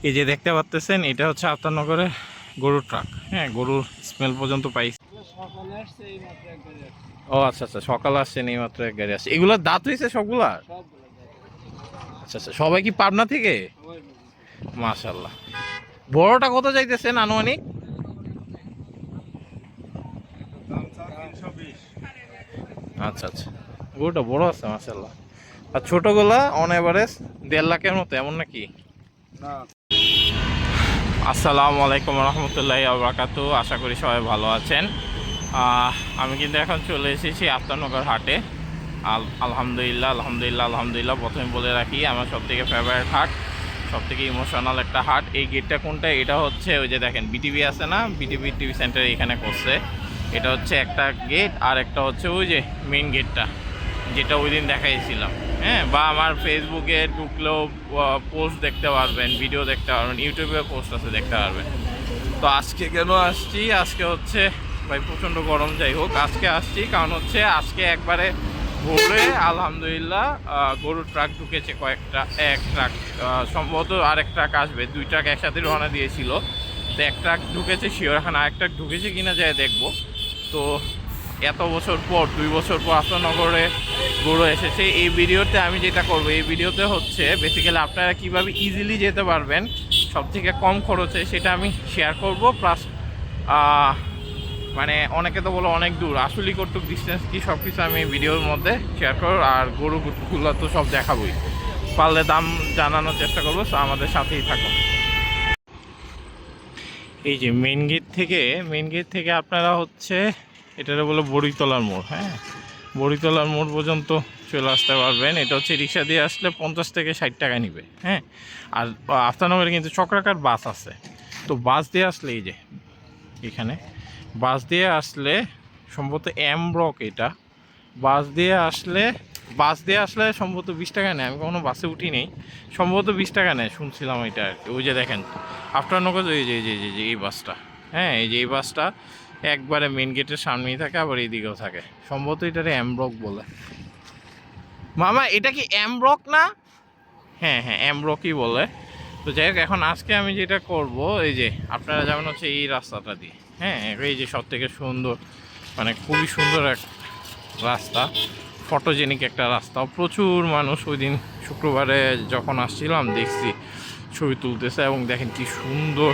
এই যে দেখতে পাচ্ছেন এটা হচ্ছে আফতারনগরের গরুর ট্রাক। হ্যাঁ, গরুর স্মেল পর্যন্ত পাইছি। ও আচ্ছা আচ্ছা, সকালে আসছেন এই মাত্র এক গাড়ি আসছে। এগুলোর দাঁত হয়েছে সবগুলা? আচ্ছা আচ্ছা, সবাই কি পাবনা থেকে? মাশাল্লাহ। বড়টা কত চাইতেছেন আনুমানিক? আচ্ছা আচ্ছা, গরুটা বড় আছে মাশাল্লাহ। আর ছোটগুলা অন এভারেজ 1.5 লাখের মতো এমন নাকি? আসসালামু আলাইকুম রহমতুল্লাহি ওয়া বারাকাতুহু। আশা করি সবাই ভালো আছেন। আমি কিন্তু এখন চলে এসেছি আফতারনগর হাটে। আলহামদুলিল্লাহ আলহামদুলিল্লাহ আলহামদুলিল্লাহ। প্রথমে বলে রাখি, আমার সবথেকে ফেভারিট হাট, সবথেকে ইমোশনাল একটা হাট। এই গেটটা কোনটা? এটা হচ্ছে ওই যে দেখেন বিটিভি আছে না, বিটিভি টিভি সেন্টার এখানে করছে। এটা হচ্ছে একটা গেট, আর একটা হচ্ছে ওই যে মেইন গেটটা, যেটা ওই দিন দেখাইছিলাম। হ্যাঁ, বা আমার ফেসবুকে ঢুকলেও পোস্ট দেখতে পারবেন, ভিডিও দেখতে পারবেন, ইউটিউবে পোস্ট আছে দেখতে পারবেন। তো আজকে কেন আসছি? আজকে হচ্ছে ভাই প্রচণ্ড গরম, যাই হোক আজকে আসছি কারণ হচ্ছে আজকে একবারে ভোরে আলহামদুলিল্লাহ গরুর ট্রাক ঢুকেছে কয়েকটা। এক ট্রাক সম্ভবত আরেক ট্রাক আসবে, 2 ট্রাক একসাথে রওনা দিয়েছিল। তো এক ট্রাক ঢুকেছে শিওর, এখন আরেক ট্রাক ঢুকেছে কিনা যায় দেখবো। তো এত বছর পর, 2 বছর পর আফতারনগরে গরু এসেছে। এই ভিডিওতে আমি যেটা করব, এই ভিডিওতে হচ্ছে বেসিক্যালি আপনারা কীভাবে ইজিলি যেতে পারবেন সবথেকে কম খরচে, সেটা আমি শেয়ার করব। প্লাস মানে অনেকে তো বলো অনেক দূর, আসলেই কতটুকু ডিস্টেন্স কি সব কিছু আমি ভিডিওর মধ্যে শেয়ার করব। আর গরুগুলো তো সব দেখাবোই, পারলে দাম জানানোর চেষ্টা করবো। তো আমাদের সাথেই থাকো। এই যে মেন গেট থেকে আপনারা হচ্ছে এটারে বলে বড়িতলার মোড়। হ্যাঁ, বড়িতলার মোড় পর্যন্ত চলে আসতে পারবেন। এটা হচ্ছে রিক্সা দিয়ে আসলে 50 থেকে 60 টাকা নিবে। হ্যাঁ, আর আফতারনগরে কিন্তু চক্রাকার বাস আছে। তো বাস দিয়ে আসলে এই যে এখানে বাস দিয়ে আসলে সম্ভবত এম ব্লক, এটা বাস দিয়ে আসলে সম্ভবত 20 টাকা নেয়। আমি কখনো বাসে উঠি নেই, সম্ভবত 20 টাকা নেয় শুনছিলাম এটা আর কি। ওই যে দেখেন আফতারনগর এই যে এই বাসটা। হ্যাঁ, এই যে এই বাসটা একবারে মেন গেটের সামনেই থাকে, আবার এইদিকেও থাকে। সম্ভবত এটারে এম ব্লক বলে। মামা এটা কি এম ব্লক না? হ্যাঁ হ্যাঁ, এম ব্লকই বলে। তো যাই হোক, এখন আজকে আমি যেটা করব, এই যে আপনারা যেমন হচ্ছে এই রাস্তাটা দিয়ে, হ্যাঁ এই যে সব থেকে সুন্দর, মানে খুবই সুন্দর এক রাস্তা, ফটোজেনিক একটা রাস্তা। প্রচুর মানুষ ওই দিন শুক্রবারে যখন আসছিলাম দেখছি ছবি তুলতেছে, এবং দেখেন কি সুন্দর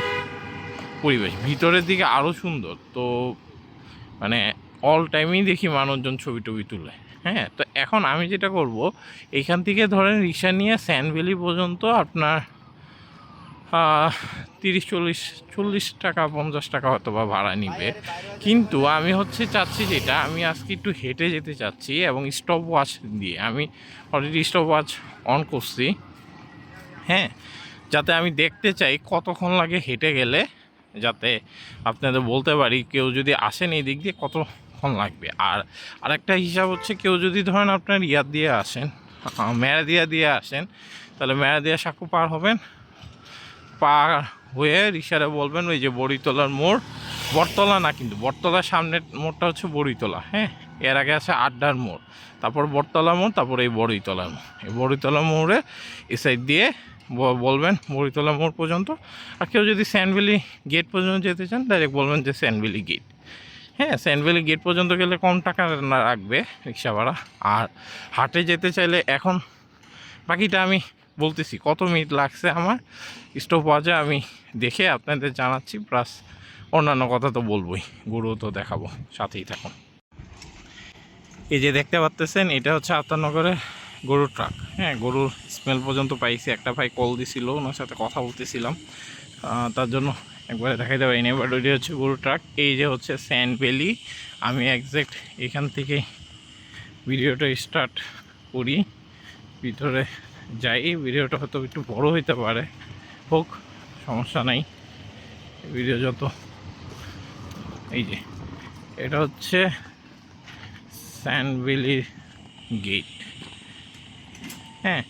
পরিবেশ, ভিতরের দিকে আরও সুন্দর। তো মানে অল টাইমেই দেখি মানুষজন ছবি টবি তুলে। হ্যাঁ, তো এখন আমি যেটা করব, এইখান থেকে ধরেন রিক্সা নিয়ে স্যান্ড ভ্যালি পর্যন্ত আপনার 30-40 টাকা 50 টাকা হয়তো বা ভাড়া নিবে। কিন্তু আমি হচ্ছে চাচ্ছি যেটা, আমি আজকে একটু হেঁটে যেতে চাচ্ছি, এবং স্টপ ওয়াচ দিয়ে আমি অলরেডি স্টপ ওয়াচ অন করছি। হ্যাঁ, যাতে আমি দেখতে চাই কতক্ষণ লাগে হেঁটে গেলে, যাতে আপনাদের বলতে পারি কেউ যদি আসেন এই দিক দিয়ে কতক্ষণ লাগবে। আর আরেকটা হিসাব হচ্ছে, কেউ যদি ধরেন আপনার ইয়াদ দিয়ে আসেন, মেরাদিয়া দিয়ে আসেন, তাহলে মেরাদিয়া সাঁকু পার হবেন, পার হয়ে রিক্সারে বলবেন ওই যে বড়িতলার মোড়, বটতলা না কিন্তু বটতলার সামনের মোড়টা হচ্ছে বড়িতলা। হ্যাঁ, এর আগে আছে আড্ডার মোড়, তারপর বটতলা মোড়, তারপর এই বড়িতলার মোড়। এই বড়িতলা মোড়ে এই সাইড দিয়ে বলবেন বড়িতলা মোড় পর্যন্ত। আর কেউ যদি স্যান্ড ভ্যালি গেট পর্যন্ত যেতে চান, ডাইরেক্ট বলবেন যে স্যান্ড ভ্যালি গেট। হ্যাঁ, স্যান্ড ভ্যালি গেট পর্যন্ত গেলে কম টাকা না রাখবে রিক্সা ভাড়া। আর হাটে যেতে চাইলে এখন বাকিটা আমি বলতেছি, কত মিনিট লাগছে আমার স্টপ ওয়াচে আমি দেখে আপনাদের জানাচ্ছি। প্লাস অন্যান্য কথা তো বলবোই, গরুও তো দেখাবো, সাথেই থাকুন। এই যে দেখতে পাচ্ছেন এটা হচ্ছে আফতারনগরের গরুর ট্রাক। হ্যাঁ, গরুর স্মেল পর্যন্ত পাইছি। একটা ভাই কল দিছিল, ওনার সাথে কথা বলতেছিলাম, তার জন্য একবারে দেখাইতে পারিনি। এবার ওইটা হচ্ছে গরুর ট্রাক। এই যে হচ্ছে স্যান্ড ভ্যালি। আমি একজ্যাক্ট এখান থেকে ভিডিওটা স্টার্ট করি, ভিতরে যাই। ভিডিওটা হয়তো একটু বড় হইতে পারে, হোক সমস্যা নাই। ভিডিও যত, এই যে এটা হচ্ছে স্যান্ড ভ্যালি গেট। হ্যাঁ,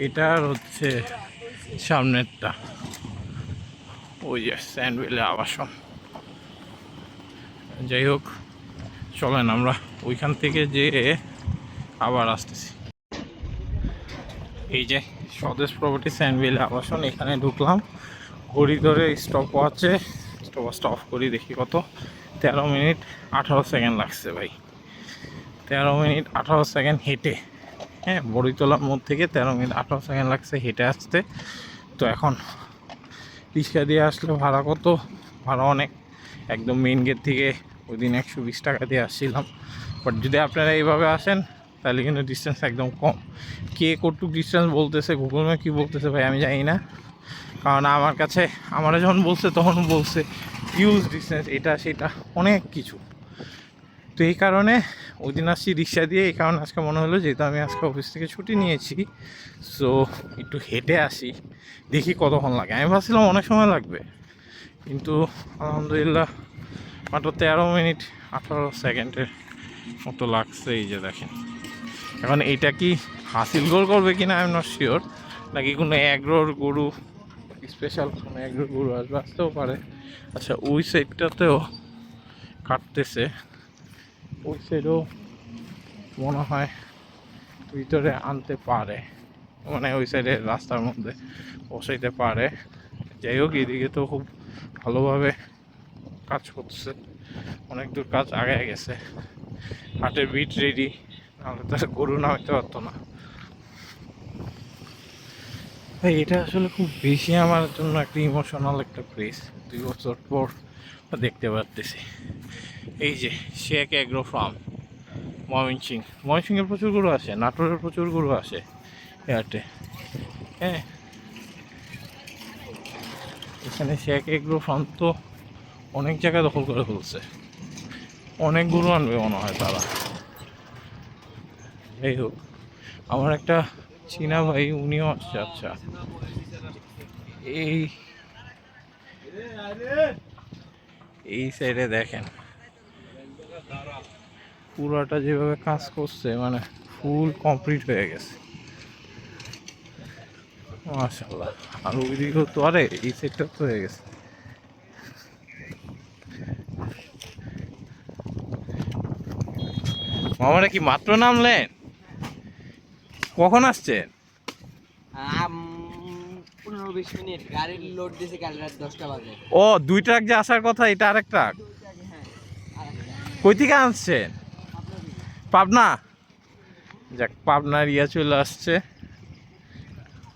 এটার হচ্ছে সামনেরটা ওই যে স্যান্ড ভ্যালি আবাসন। যাই হোক, চলেন আমরা ওইখান থেকে যে আবার আসতেছি। এই যে স্বদেশ প্রপার্টি স্যান্ডভিল আবাসন, এখানে ঢুকলাম। ঘড়ি ধরে স্টপ ওয়াচে স্টপ ওয়াচটা অফ করি, দেখি কত 13 মিনিট 18 সেকেন্ড লাগছে ভাই। 13 মিনিট 18 সেকেন্ড হেঁটে, হ্যাঁ বড়িতলার মোড় থেকে 13 মিনিট 18 সেকেন্ড লাগছে হেঁটে আসতে। তো এখন রিক্সা দিয়ে আসলে ভাড়া কত? ভাড়া অনেক, একদম মেইন গেট থেকে ওই দিন 120 টাকা দিয়ে আসছিলাম। বাট যদি আপনারা এইভাবে আসেন তাহলে কিন্তু ডিস্টেন্স একদম কম। কে কতটুকু ডিস্টেন্স বলতেছে, গুগল ম্যাপ কী বলতেছে ভাই আমি জানি না, কারণ আমার কাছে আমরা যখন বলছে তখন বলছে হিউজ ডিস্টেন্স, এটা সেটা অনেক কিছু। তো এই কারণে ওই দিন আসছি রিক্সা দিয়ে, এই কারণে আজকে মনে হলো যেহেতু আমি আজকে অফিস থেকে ছুটি নিয়েছি, সো একটু হেঁটে আসি, দেখি কতক্ষণ লাগে। আমি ভাবছিলাম অনেক সময় লাগবে, কিন্তু আলহামদুলিল্লাহ মাত্র 13 মিনিট 18 সেকেন্ডের মতো লাগছে। এই যে দেখেন, এখন এইটা কি হাসিল গোল করবে কিনা আই এম নট শিওর, নাকি কোনো এগ্রোর গরু, স্পেশাল কোনো এগ্রোর গরু আসবে, আসতেও পারে। আচ্ছা ওই সাইডটাতেও কাটতেছে, ওই সাইডেও মনে হয় ভিতরে আনতে পারে, মানে ওই সাইডে রাস্তার মধ্যে বসাইতে পারে। যাই হোক, এদিকে তো খুব ভালোভাবে কাজ করছে, অনেক দূর কাজ আগে গেছে। হাটের বিট রেডি, নাহলে তো গরু নামাইতে পারতো না ভাই। এটা আসলে খুব বেশি আমার জন্য একটা ইমোশনাল একটা প্লেস। 2 বছর পর দেখতে পারতেছি। এই যে শেখ এগ্রো ফার্ম, ময়মনসিংহের প্রচুর গরু আসে, নাটোরের প্রচুর গরু আসে এয়ারটে। হ্যাঁ, এখানে শেখ এগ্রো ফার্ম তো অনেক জায়গা দখল করে ফেলছে, অনেক গরু আনবে মনে হয় তারা। যাই হোক, আমার একটা চীনা ভাই উনিও আসছে। আচ্ছা, এই সাইডে দেখেন পুরাটা যেভাবে কাজ করছে, মানে ফুল কমপ্লিট হয়ে গেছে মাশাআল্লাহ। আর ওইদিকেও তো, আরে এই সাইডটা তো হয়ে গেছে। মামারা কি মাত্র নামলেন? কখন আসছেন? 15-20 মিনিট গাড়ির লোড দিয়েছে কাল রাত 10টা বাজে। ও 2 ট্রাক যে আসার কথা, এটা আরেক ট্রাক। হ্যাঁ, আরেকটা। কই থেকে আসছেন? পাবনা। যাক, পাবনার ইয়া চলে আসছে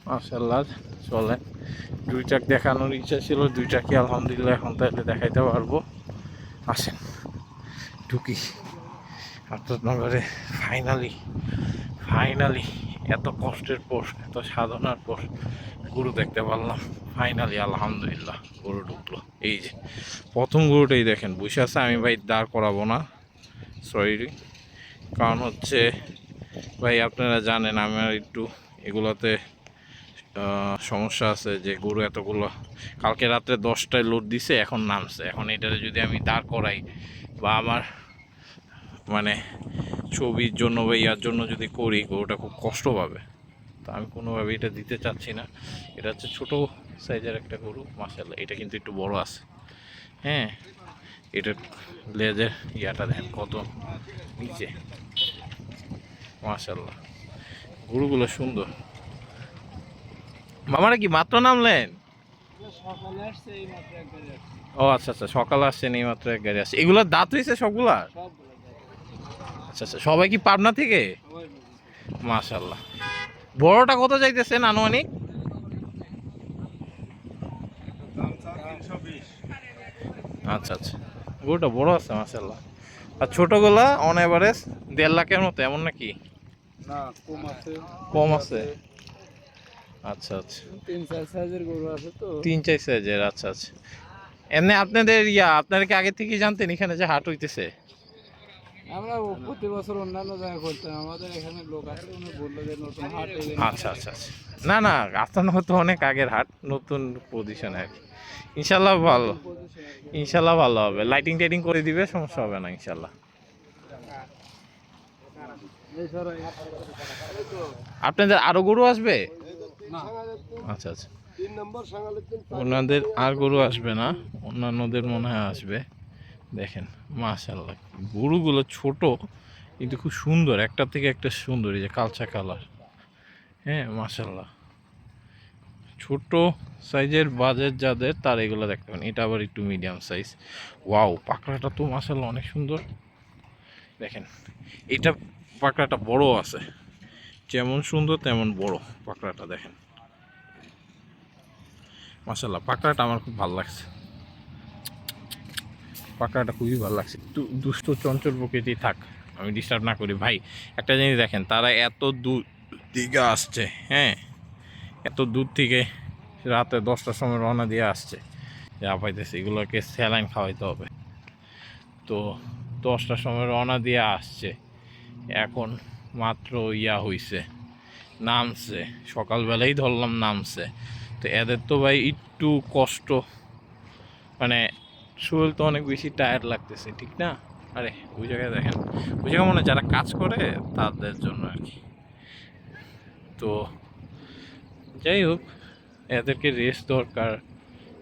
মাশাআল্লাহ। চলেন, 2 ট্রাক দেখানোর ইচ্ছা ছিল, 2 ট্রাকই আলহামদুলিল্লাহ এখন তাহলে দেখাইতে পারবো। আসেন ঢুকি আফতাবনগরে। ফাইনালি এত কষ্টের পর, এত সাধনার পর গরু দেখতে পারলাম ফাইনালি, আলহামদুলিল্লাহ। গরু ঢুকলো, এই যে প্রথম গরুটাই দেখেন বসে আছে। আমি ভাই দাঁড় করাবো না, সরি, কারণ হচ্ছে ভাই আপনারা জানেন আমার একটু এগুলোতে সমস্যা আছে, যে গরু এতগুলো কালকে রাত্রে 10টায় লোড দিছে, এখন নামছে। এখন এটারে যদি আমি দাঁড় করাই বা আমার মানে ছবির জন্য বা ইয়ার জন্য যদি করি, গরুটা খুব কষ্ট পাবে। তো আমি কোনোভাবে এটা দিতে চাচ্ছি না। এটা হচ্ছে ছোটো সাইজের একটা গরু মাশাআল্লাহ। এটা কিন্তু একটু বড় আছে, হ্যাঁ। এটার লেজের ইয়াটা দেখেন কত নিচে মাশাআল্লাহ। গরুগুলো সুন্দর। মামারা কি মাত্র নামলেন? ও আচ্ছা আচ্ছা, সকালে আসছেন, এই মাত্র এক গাড়ি আসছে। এগুলোর দাঁত হয়েছে সবগুলার? আচ্ছা আচ্ছা, সবাই কি পাবনা থেকে? মাশাআল্লাহ। বড়টা কত চাইতেছেন আনুমানিক? আচ্ছা আচ্ছা, গরুটা বড় আছে মাশাআল্লাহ। আর ছোটগুলা অন এভারেজ 1.5 লাখের মতো এমন নাকি? না, কম আছে। আচ্ছা আচ্ছা, 3-4 সাইজের গরু আছে তো। 3-4 সাইজের। আচ্ছা আচ্ছা, এমনি আপনাদের আপনারা কি আগে থেকে জানতেন এখানে যে হাট হইতেছে? আমরা প্রতি বছর অন্যান্য জায়গায় করতাম, আমাদের এখানে লোক আছে, উনি বললো যে নতুন হাট। আচ্ছা আচ্ছা আচ্ছা, না না, আপনার হয়তো অনেক আগের হাট, নতুন পজিশন আর কি। ইনশাল্লাহ ভালো, ইনশাল্লাহ ভালো হবে, লাইটিং টাইটিং করে দিবে, সমস্যা হবে না ইনশাল্লাহ। আপনাদের আরো গরু আসবে? আচ্ছা আচ্ছা, ওনাদের আর গরু আসবে না, অন্যান্যদের মনে হয় আসবে। দেখেন মাশাআল্লাহ, গরুগুলো ছোট কিন্তু খুব সুন্দর, একটা থেকে একটা সুন্দর। এই যে কালচা কালার, হ্যাঁ মাশাআল্লাহ। ছোট সাইজের বাজেট যাদের তার এগুলো দেখতে পারেন। এটা আবার একটু মিডিয়াম সাইজ। ওয়াও, পাকড়াটা তো মাশাআল্লাহ অনেক সুন্দর। দেখেন এটা পাকড়াটা বড় আছে, যেমন সুন্দর তেমন বড় পাকড়াটা। দেখেন মাশাআল্লাহ, পাকড়াটা আমার খুব ভালো লাগছে। পাকড়াটা খুবই ভালো লাগছে। একটু দুষ্ট চঞ্চল প্রকৃতি থাক, আমি ডিস্টার্ব না করি ভাই। একটা জিনিস দেখেন, তারা এত দূর দিকে আসছে, হ্যাঁ এত দূর থেকে রাতে 10টার সময় রওনা দিয়ে আসছে, যা পাইতেছে এগুলোকে স্যালাইন খাওয়াইতে হবে। তো 10টার সময় রওনা দিয়ে আসছে, এখন মাত্র হইছে, নামছে, সকালবেলাই ধরলাম নামছে। তো এদের তো ভাই একটু কষ্ট, মানে শরীর তো অনেক বেশি টায়ার্ড লাগতেছে, ঠিক না? আরে ওই জায়গায় দেখেন, ওই জায়গায় মানে যারা কাজ করে তাদের জন্য আর কি। তো যাই হোক, এদেরকে রেস্ট দরকার,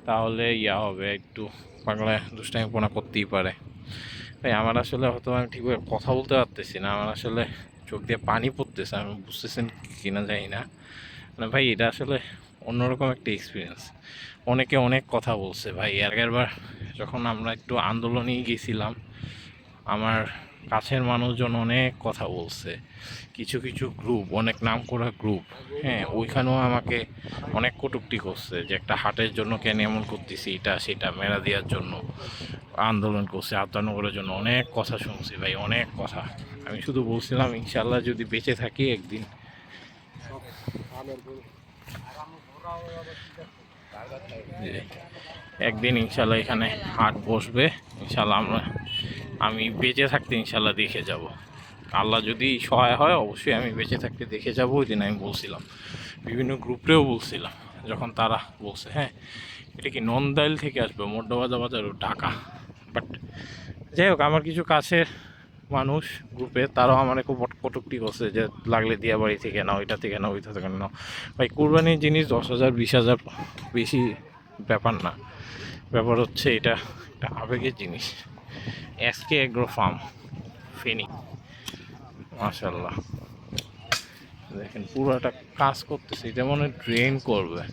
তাহলে হবে একটু পাগলা দুষ্টামিপনা করতেই পারে। ভাই আমার আসলে হয়তো আমি ঠিকভাবে কথা বলতে পারতেছি না, আমার আসলে চোখ দিয়ে পানি পড়তেছে, আমি বুঝতেছেন কিনা জানি না। মানে ভাই এটা আসলে অন্যরকম একটা এক্সপিরিয়েন্স। অনেকে অনেক কথা বলছে ভাই, আগেরবার যখন আমরা একটু আন্দোলনেই গেছিলাম, আমার কাছের মানুষজন অনেক কথা বলছে। কিছু কিছু গ্রুপ, অনেক নাম করা গ্রুপ, হ্যাঁ ওইখানেও আমাকে অনেক কটূক্তি করছে যে একটা হাটের জন্য কেন এমন করতেছি, এটা সেটা মেরা দেওয়ার জন্য আন্দোলন করছে, আত্মানগরের জন্য অনেক কথা শুনছি ভাই, অনেক কথা। আমি শুধু বলছিলাম ইনশাল্লাহ যদি বেঁচে থাকি একদিন, একদিন ইনশাল্লাহ এখানে হাট বসবে, ইনশাল্লাহ আমি বেঁচে থাকতে ইনশাল্লাহ দেখে যাব। আল্লাহ যদি সহায় হয় অবশ্যই আমি বেঁচে থাকতে দেখে যাব। ওই দিন আমি বলছিলাম, বিভিন্ন গ্রুপেও বলছিলাম, যখন তারা বলছে হ্যাঁ এটা কি নন্দাইল থেকে আসবে, মোড্ডাবাজার বাজার ঢাকা। বাট যাই হোক, আমার কিছু কাছের মানুষ গ্রুপে তারাও আমার খুব কটূক্তি করছে যে লাগলে দিয়াবাড়ি থেকে নাও, এটা থেকে নাও, ওইটা থেকে নাও। ভাই কুরবানির জিনিস 10,000 20,000 বেশি ব্যাপার না, ব্যাপার হচ্ছে এটা একটা আবেগের জিনিস। এসকে এগ্রো ফার্ম, ফেনী, মাশাল্লাহ দেখেন পুরোটা কাজ করতেছে, এটা মনে হয় ড্রেন করবে।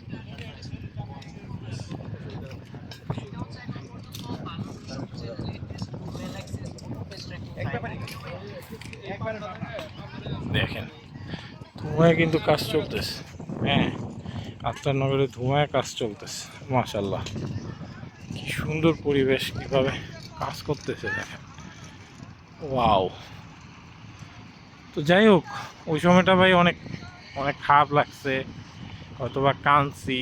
দেখেন ধোঁয়ায় কিন্তু কাজ চলতেছে, হ্যাঁ আফতারনগরে ধোঁয়ায় কাজ চলতেছে। মাশাল্লাহ কি সুন্দর পরিবেশ, কিভাবে কাজ করতেছে দেখেন, ওয়াও। তো যাই হোক, ওই সময়টা ভাই অনেক অনেক খারাপ লাগছে, হয়তোবা কাঁদছি,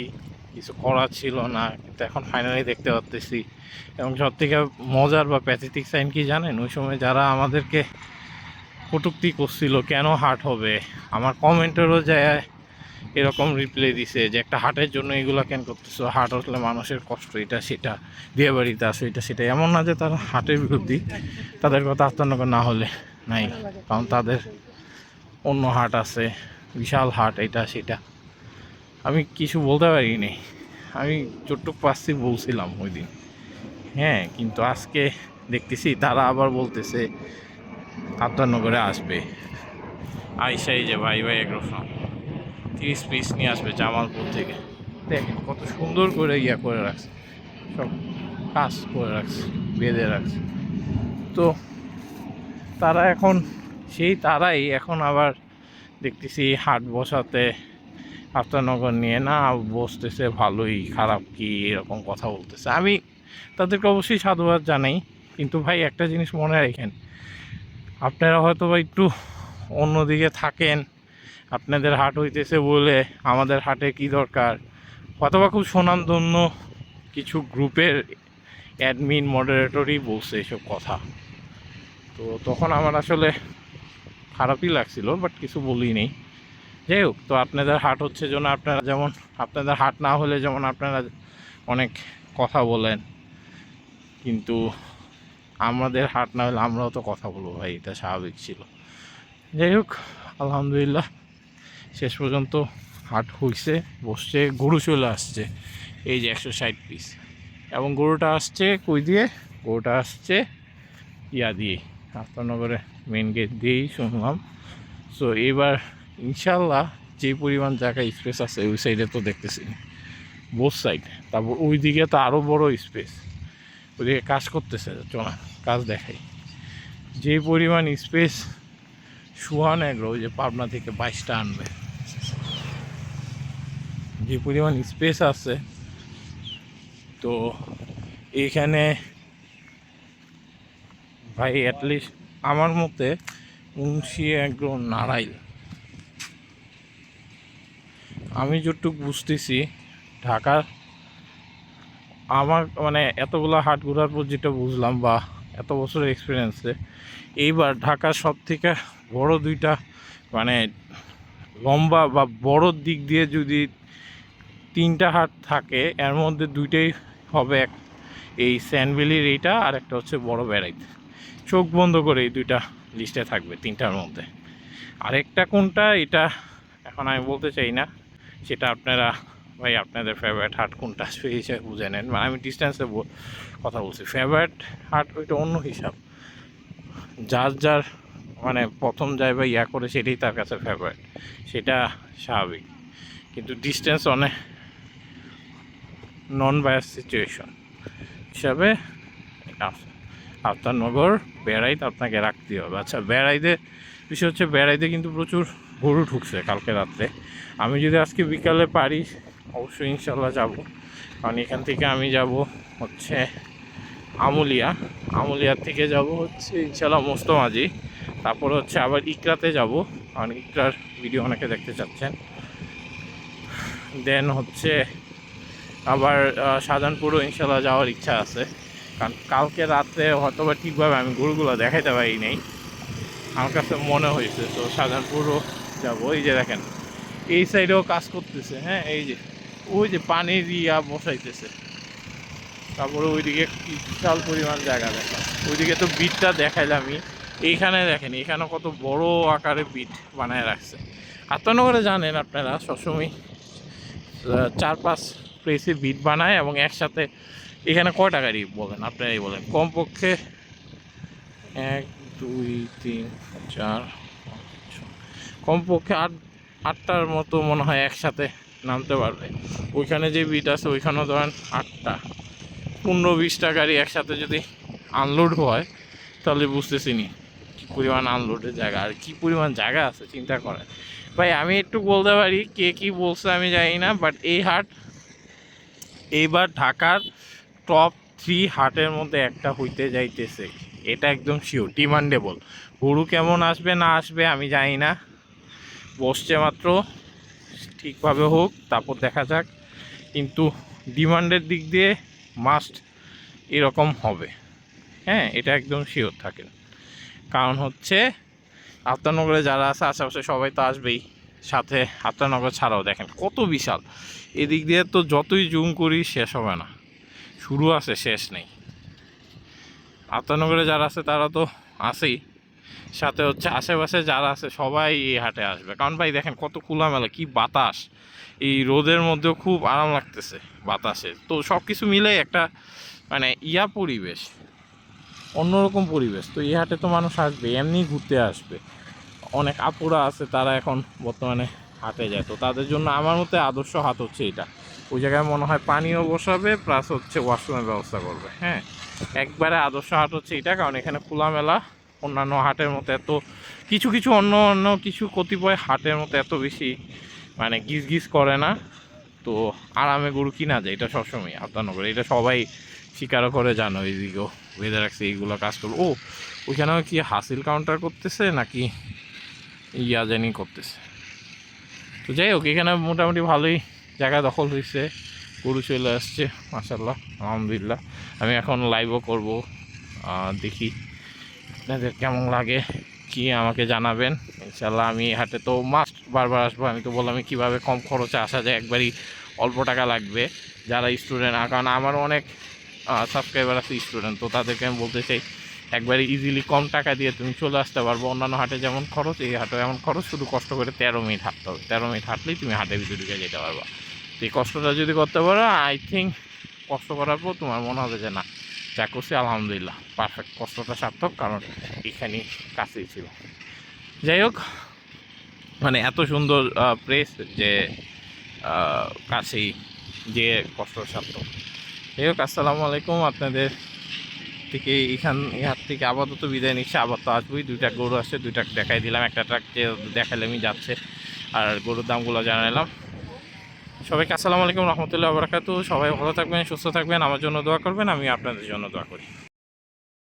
কিছু করার ছিল না, কিন্তু এখন ফাইনালি দেখতে পাচ্তেছি। এবং সব থেকে মজার বা প্যাথেটিক সাইন কি জানেন, ওই সময় যারা আমাদেরকে কটূক্তি করছিল কেন হাট হবে, আমার কমেন্টেরও যায় এরকম রিপ্লাই দিছে যে একটা হাটের জন্য এগুলো কেন করতেছো, হাট হলে মানুষের কষ্ট, এটা সেটা, বিয়ে বাড়িতে আসো, এটা সেটা। এমন না যে তারা হাটের বিরোধী, তাদের কথা আত্মনগর না হলে নাই, কারণ তাদের অন্য হাট আছে, বিশাল হাট, এটা সেটা। আমি কিছু বলতে পারিনি, আমি যতটুক পারছি বলছিলাম ওই দিন, হ্যাঁ। কিন্তু আজকে দেখতেছি তারা আবার বলতেছে আত্মনগরে আসবে, আইসাই যে ভাই ভাই এগ্রো ফার্ম 30 পিস নিয়ে আসবে জামালপুর থেকে। দেখেন কত সুন্দর করে করে রাখছে, সব কাজ করে রাখছে, বেঁধে রাখছে। তো তারা এখন তারাই এখন আবার দেখতেছি হাট বসাতে আফতারনগর নিয়ে না বসতেছে, ভালোই খারাপ কি এরকম কথা বলতেছে। আমি তাদেরকে অবশ্যই সাধুবাদ জানাই, কিন্তু ভাই একটা জিনিস মনে রাখেন, আপনারা হয়তো বা একটু অন্যদিকে থাকেন, আপনাদের হাট হইতেছে বলে আমাদের হাটে কি দরকার, অথবা খুব সুনামধন্য কিছু গ্রুপের অ্যাডমিন মডারেটরই বলছে এসব কথা। তো তখন আমার আসলে খারাপই লাগছিল, বাট কিছু বলি নেই। যাই হোক, তো আপনাদের হাট হচ্ছে জন্য আপনারা যেমন, আপনাদের হাট না হলে যেমন আপনারা অনেক কথা বলেন, কিন্তু আমাদের হাট না হলে আমরাও তো কথা বলবো ভাই, এটা স্বাভাবিক ছিল। যাই হোক, আলহামদুলিল্লাহ শেষ পর্যন্ত হাট হইছে, বসছে, গরু চলে আসছে এই যে 160 পিস। এবং গরুটা আসছে কই দিয়ে, গরুটা আসছে দিয়ে আফতারনগরে মেন গেট দিয়েই শুনলাম। সো এবার ইনশাল্লাহ যে পরিমাণ জায়গা স্পেস আছে ওই সাইডে তো দেখতেছি বোথ সাইড। তারপর ওইদিকে তো আরও বড় স্পেস, ওইদিকে কাজ করতেছে, চলো কাজ দেখাই। যে পরিমাণ স্পেস, সুহান এগ্রো ওই যে পাবনা থেকে 22টা আনবে, যে পরিমাণ স্পেস আছে, তো এইখানে ভাই অ্যাটলিস্ট আমার মতে মুন্সি এগ্রো নারাইল, আমি যতটুক বুঝতেছি ঢাকার, আমার মানে এতগুলো হাট ঘোরার পর যেটা বুঝলাম বা এত বছরের এক্সপিরিয়েন্সে, এইবার ঢাকার সব থেকে বড় দুইটা মানে লম্বা বা বড় দিক দিয়ে যদি 3টা হাট থাকে, এর মধ্যে 2টাই হবে এই স্যান্ডভ্যালির এইটা, আর একটা হচ্ছে বড় বেড়াইতে। চোখ বন্ধ করে এই 2টা লিস্টে থাকবে 3টার মধ্যে। আরেকটা কোনটা এটা এখন আমি বলতে চাই না, সেটা আপনারা ভাই আপনাদের ফেভারিট হাট কোনটা সেই হিসেবে বুঝে নেন। মানে আমি ডিস্টেন্সে কথা বলছি, ফেভারিট হাট ওইটা অন্য হিসাব, যার যার মানে প্রথম যায় বা ইয়া করে সেটাই তার কাছে ফেভারিট, সেটা স্বাভাবিক। কিন্তু ডিস্টেন্স অনেক নন বায়াস সিচুয়েশন হিসাবে আফতারনগর বেড়াইতে আপনাকে রাখতে হবে। আচ্ছা, বেড়াইতে বিষয় হচ্ছে, বেড়াইতে কিন্তু প্রচুর গরু ঢুকছে কালকে রাত্রে। আমি যদি আজকে বিকালে পারি অবশ্যই ইনশাল্লাহ যাব, কারণ এখান থেকে আমি যাব হচ্ছে আমুলিয়ার থেকে যাব হচ্ছে ইনশাল্লাহ মোস্তমাজি, তারপরে হচ্ছে আবার ইকরাতে যাব, কারণ ইকরার ভিডিও অনেকে দেখতে চাচ্ছেন। দেন হচ্ছে আবার শাহজাহানপুরও ইনশাল্লাহ যাওয়ার ইচ্ছা আছে, কারণ কালকে রাত্রে হয়তো বা ঠিকভাবে আমি গরুগুলো দেখাইতে পারি নাই, আমার কাছে মনে হয়েছে। তো শাহজাহানপুরও যাবো। এই যে দেখেন এই সাইডেও কাজ করতেছে, হ্যাঁ এই যে ওই যে পানির বসাইতেছে, তারপরে ওইদিকে বিশাল পরিমাণ জায়গা দেখা, ওইদিকে তো বিটটা দেখাইলামই। এইখানে দেখেন এখানে কত বড় আকারে বিট বানায় রাখছে। আত্মনগরে জানেন আপনারা সবসময় 4-5 প্লেসে বিট বানায় এবং একসাথে। এখানে কয়টা গাড়ি বলেন আপনারাই বলেন, কমপক্ষে 1 2 3 4 কমপক্ষে 8টার মতো মনে হয় একসাথে নামতে পারবে। ওইখানে যে বিট আছে ওইখানেও ধরেন 8টা 15-20টা গাড়ি একসাথে যদি আনলোড হয়, তাহলে বুঝতেছি নি কী পরিমাণ আনলোডের জায়গা আর কী পরিমাণ জায়গা আছে চিন্তা করেন। ভাই আমি একটু বলতে পারি, কে কী বলছে আমি জানি না, বাট এই হাট এইবার ঢাকার টপ 3 হাটের মধ্যে একটা হইতে যাইতেছে, এটা একদম শিওর, ডিমান্ডেবল। গরু কেমন আসবে না আসবে আমি জানি না, বসছে মাত্র, ঠিকভাবে হোক তারপর দেখা যাক, কিন্তু ডিমান্ডের দিক দিয়ে মাস্ট এরকম হবে, হ্যাঁ এটা একদম শিওর থাকেন। কারণ হচ্ছে আফতারনগরে যারা আছে আশেপাশে সবাই তো আসবেই, সাথে আফতারনগর ছাড়াও দেখেন কত বিশাল, এদিক দিয়ে তো যতই জুম করি শেষ হবে না, শুরু আছে শেষ নেই। আফতারনগরে যারা আছে তারা তো আছেই, সাথে হচ্ছে আশেপাশে যারা আছে সবাই এই হাটে আসবে। কারণ ভাই দেখেন কত খোলামেলা, কি বাতাস, এই রোদের মধ্যেও খুব আরাম লাগতেছে বাতাসে। তো সব কিছু মিলে একটা মানে পরিবেশ, অন্যরকম পরিবেশ। তো এই হাটে তো মানুষ আসবে, এমনি ঘুরতে আসবে। অনেক আপুরা আছে তারা এখন বর্তমানে হাটে যায়, তো তাদের জন্য আমার মতে আদর্শ হাট হচ্ছে এটা। ওই জায়গায় মনে হয় পানিও বসাবে, প্লাস হচ্ছে ওয়াশরুমের ব্যবস্থা করবে, হ্যাঁ একবারে আদর্শ হাট হচ্ছে এটা। কারণ এখানে খোলামেলা, অন্যান্য হাটের মতো এত কিছু অন্য কিছু কতিপয় হাটের মতো এত বেশি মানে গিজ করে না। তো আরামে গরু কিনা যায়, এটা সবসময় আফতারনগরে, এটা সবাই স্বীকারও করে, জানো এইদিকেও বেঁধে রাখছে এইগুলো কাজ করবো। ও ওইখানেও কি হাসিল কাউন্টার করতেছে নাকি জানি করতেছে। তো যাই হোক, এখানে মোটামুটি ভালোই জায়গা দখল হয়েছে, গরু চলে আসছে মাশাল্লাহ আলহামদুলিল্লাহ। আমি এখন লাইভও করব, দেখি আপনাদের কেমন লাগে কি আমাকে জানাবেন ইনশাল্লাহ। আমি হাটে তো মাস্ট বারবার আসবো, আমি তো বললাম কীভাবে কম খরচে আসা যায়, একবারই অল্প টাকা লাগবে যারা স্টুডেন্ট। কারণ আমারও অনেক সাবস্ক্রাইবার আছে স্টুডেন্ট, তো তাদেরকে আমি বলতে চাই একবারে ইজিলি কম টাকা দিয়ে তুমি চলে আসতে পারবো। অন্যান্য হাটে যেমন খরচ, এই হাটে এমন খরচ, শুধু কষ্ট করে 13 মিনিট হাঁটতে হবে, 13 মিনিট হাঁটলেই তুমি হাটের ভিতরে ঢুকে যেতে পারবা। তো এই কষ্টটা যদি করতে পারো, আই থিঙ্ক কষ্ট করার পর তোমার মনে হবে যে না যা করছি আলহামদুলিল্লাহ পারফেক্ট, কষ্টটা সার্থক, কারণ এখানেই কাছেই ছিল। যাই হোক, মানে এত সুন্দর প্লেস যে কাছেই যে কষ্টসাধ্য। যাই হোক, আসসালামু আলাইকুম। আপনাদের থেকে ইহার থেকে আপাতত বিদায় নিচ্ছে, আবার তো আসবোই। 2টা গরু আসছে, 2টা দেখাই দিলাম, একটা ট্রাক দেখালামই যাচ্ছে, আর গরুর দামগুলো জানালাম। সবাইকে আসসালামু আলাইকুম রহমতুল্লাহ বারাকাতু। সবাই ভালো থাকবেন, সুস্থ থাকবেন, আমার জন্য দোয়া করবেন, আমি আপনাদের জন্য দোয়া করি।